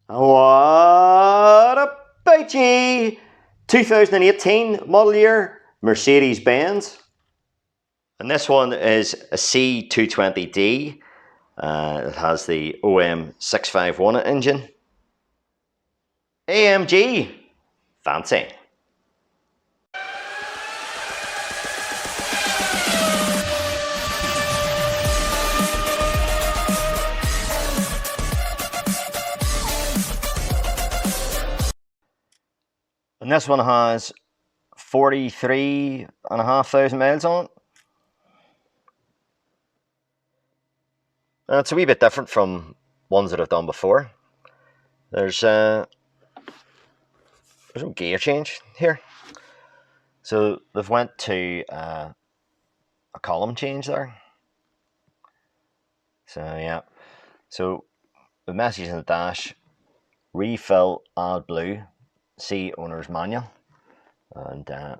What about ye? 2018 model year Mercedes-Benz. And this one is a C220D. It has the OM651 engine. AMG. Fancy. And this one has 43,500 miles on it. It's a wee bit different from ones that I've done before. There's no gear change here. So they've went to a column change there. So yeah. So the message in the dash: refill Adblue, see owner's manual. And I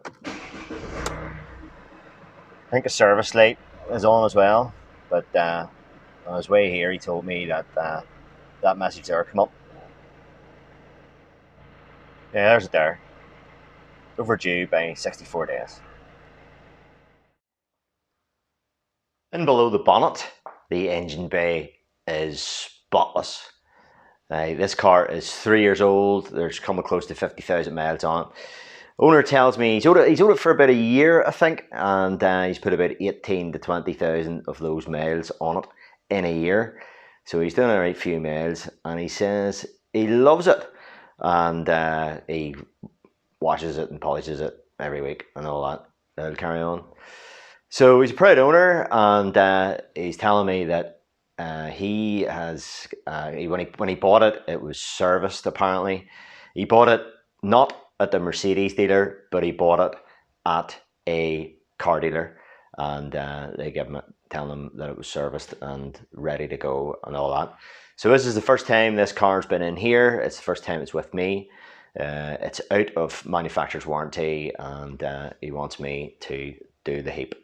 think the service light is on as well, but on his way here he told me that that message there come up. Yeah, there's it there. Overdue by 64 days. And below the bonnet, the engine bay is spotless. This car is 3 years old. There's coming close to 50,000 miles on it. Owner tells me he's owned it for about a year, I think, and he's put about 18 to 20,000 of those miles on it in a year. So he's done a right few miles, and he says he loves it, and he washes it and polishes it every week and all that. It'll carry on. So he's a proud owner, and he's telling me that he has when he bought it, it was serviced. Apparently, he bought it not at the Mercedes dealer, but he bought it at a car dealer, and they telling him that it was serviced and ready to go and all that. So this is the first time this car's been in here. It's the first time it's with me. It's out of manufacturer's warranty, and he wants me to do the heap.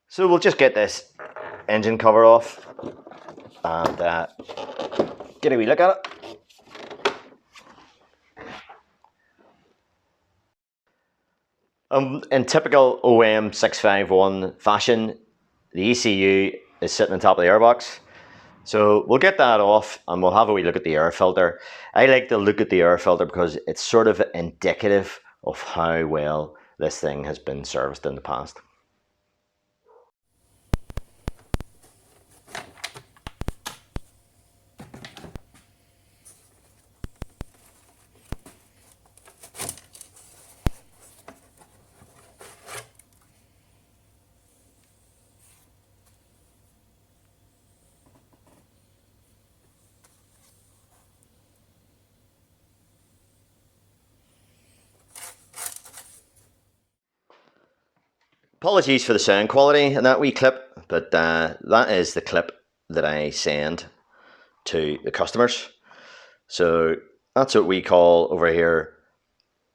So we'll just get this engine cover off and get a wee look at it. In typical OM651 fashion, the ECU is sitting on top of the airbox. So we'll get that off and we'll have a wee look at the air filter. I like to look at the air filter because it's sort of indicative of how well this thing has been serviced in the past. Apologies for the sound quality in that wee clip, but that is the clip that I send to the customers. So that's what we call over here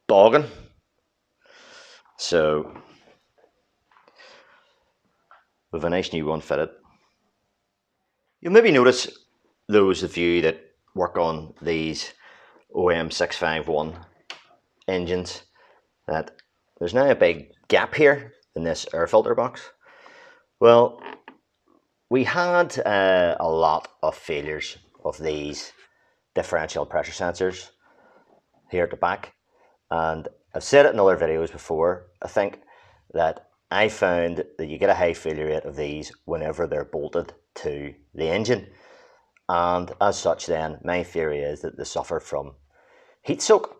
bogging. So with a nice new one fitted. You'll maybe notice, those of you that work on these OM651 engines, that there's now a big gap here in this air filter box. Well, we had a lot of failures of these differential pressure sensors here at the back, and I've said it in other videos before. I think that I found that you get a high failure rate of these whenever they're bolted to the engine, and as such then my theory is that they suffer from heat soak.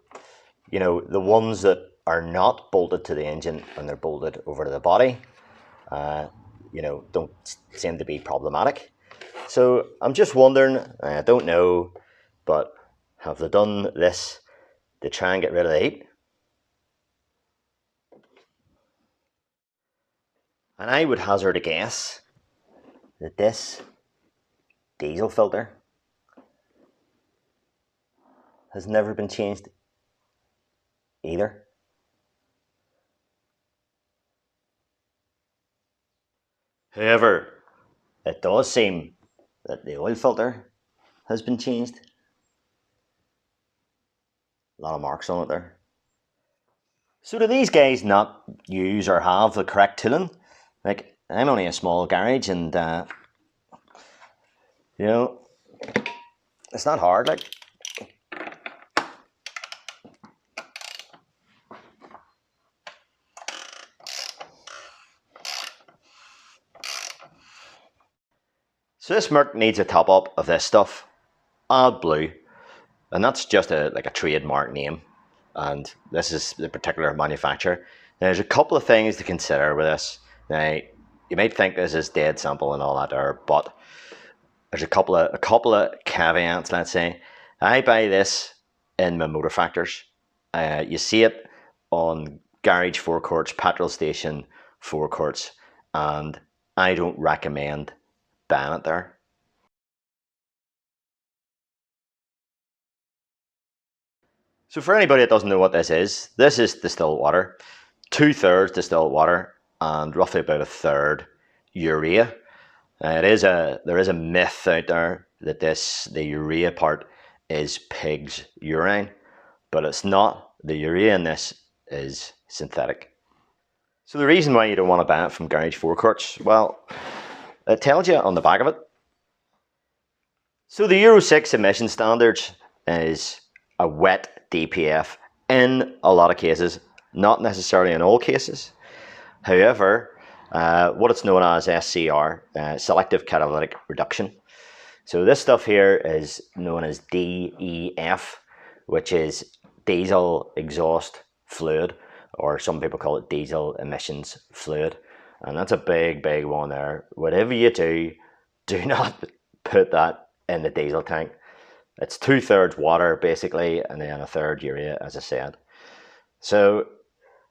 You know, the ones that are not bolted to the engine and they're bolted over to the body, you know, don't seem to be problematic. So I'm just wondering, I don't know, but have they done this to try and get rid of the heat? And I would hazard a guess that this diesel filter has never been changed either. However, it does seem that the oil filter has been changed. A lot of marks on it there. So do these guys not use or have the correct tooling? Like, I'm only a small garage, and you know, it's not hard. Like, so this Merc needs a top up of this stuff, Adblue, and that's just like a trademark name, and this is the particular manufacturer. Now, there's a couple of things to consider with this. Now, you might think this is dead simple and all that there, but there's a couple of caveats. Let's say I buy this in my motor factors. You see it on garage forecourts, petrol station forecourts, and I don't recommend buying it there. So for anybody that doesn't know what this is distilled water, 2/3 distilled water and roughly about 1/3 urea. There is a myth out there that the urea part is pig's urine, but it's not. The urea in this is synthetic. So the reason why you don't want to buy it from garage forecourts, well, it tells you on the back of it. So the Euro 6 emission standards is a wet DPF in a lot of cases, not necessarily in all cases. However, what it's known as SCR, selective catalytic reduction. So this stuff here is known as DEF, which is diesel exhaust fluid, or some people call it diesel emissions fluid. And that's a big one there. Whatever you do not put that in the diesel tank. It's 2/3 water basically, and then 1/3 urea, as I said. So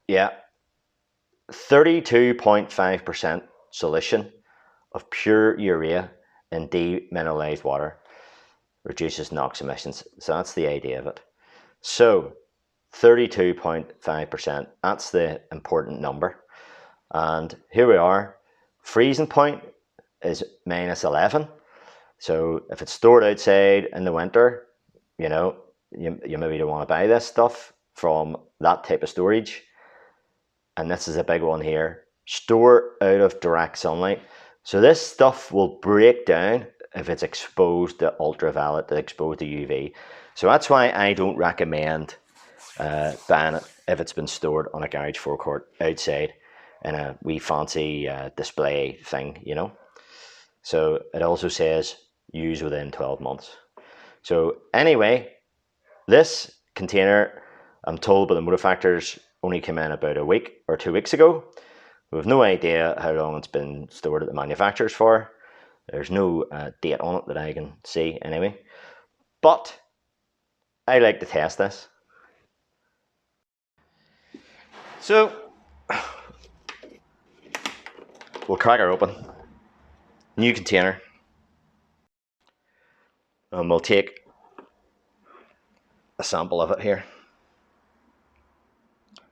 yeah, 32.5% solution of pure urea in demineralized water reduces NOx emissions. So that's the idea of it. So 32.5%, that's the important number. And here we are. Freezing point is -11. So if it's stored outside in the winter, you know, you maybe don't want to buy this stuff from that type of storage. And this is a big one here. Store out of direct sunlight. So this stuff will break down if it's exposed to ultraviolet, exposed to UV. So that's why I don't recommend buying it if it's been stored on a garage forecourt outside in a wee fancy display thing, you know. So it also says use within 12 months. So anyway, this container, I'm told by the motor factors, only came in about a week or 2 weeks ago. We have no idea how long it's been stored at the manufacturers for. There's no date on it that I can see anyway. But I like to test this. So we'll crack her open. New container. And we'll take a sample of it here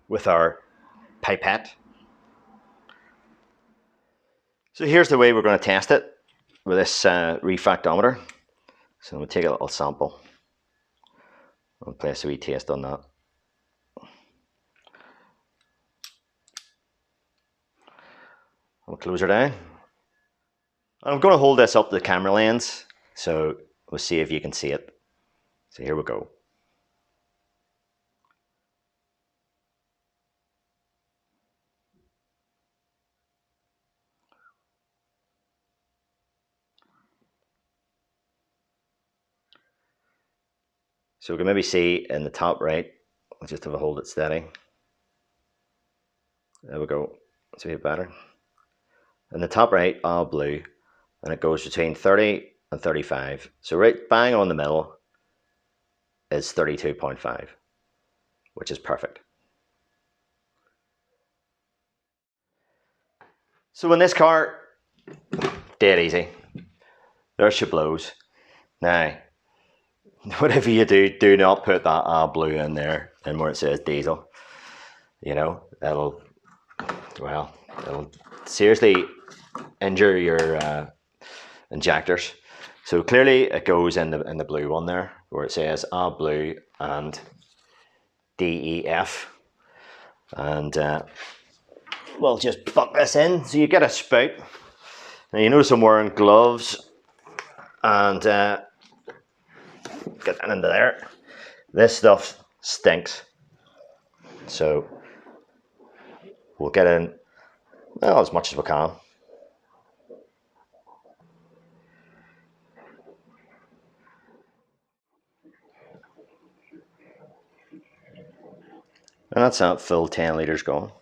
with our pipette. So here's the way we're going to test it with this refractometer. So we'll take a little sample and place a wee test on that. We'll close her down. I'm going to hold this up to the camera lens, so we'll see if you can see it. So here we go. So we can maybe see in the top right, I'll just have to hold it steady. There we go. Let's see it better. In the top right, all blue, and it goes between 30 and 35. So right bang on the middle is 32.5, which is perfect. So in this car, dead easy. There's your blows. Now, whatever you do not put that Adblue in there, and where it says diesel. You know, it'll seriously injure your injectors. So clearly it goes in the blue one there, where it says Adblue and DEF. And we'll just buck this in. So you get a spout. Now you notice I'm wearing gloves, and get that into there. This stuff stinks, so we'll get in, well, as much as we can. And that's that full 10 litres gone.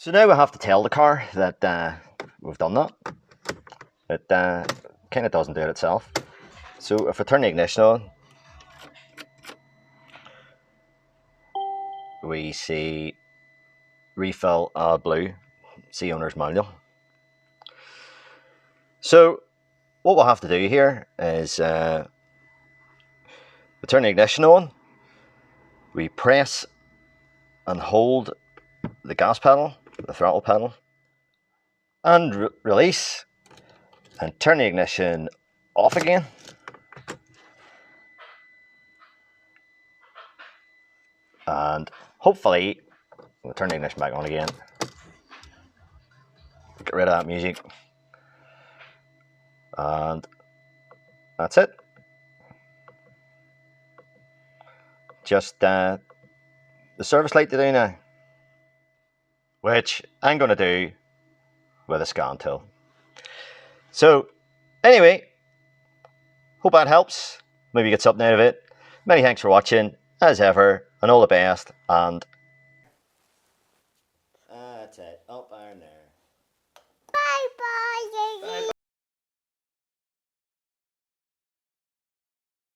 So now we have to tell the car that we've done that. It kind of doesn't do it itself. So if I turn the ignition on, we see refill Adblue, see owner's manual. So what we'll have to do here is we turn the ignition on, we press and hold the gas pedal, the throttle pedal, and release, and turn the ignition off again. And hopefully we'll turn the ignition back on again. Get rid of that music. And that's it. Just the service light to do now, which I'm going to do with a scan tool. So anyway, hope that helps. Maybe you get something out of it. Many thanks for watching, as ever, and all the best. And that's it. Up iron there.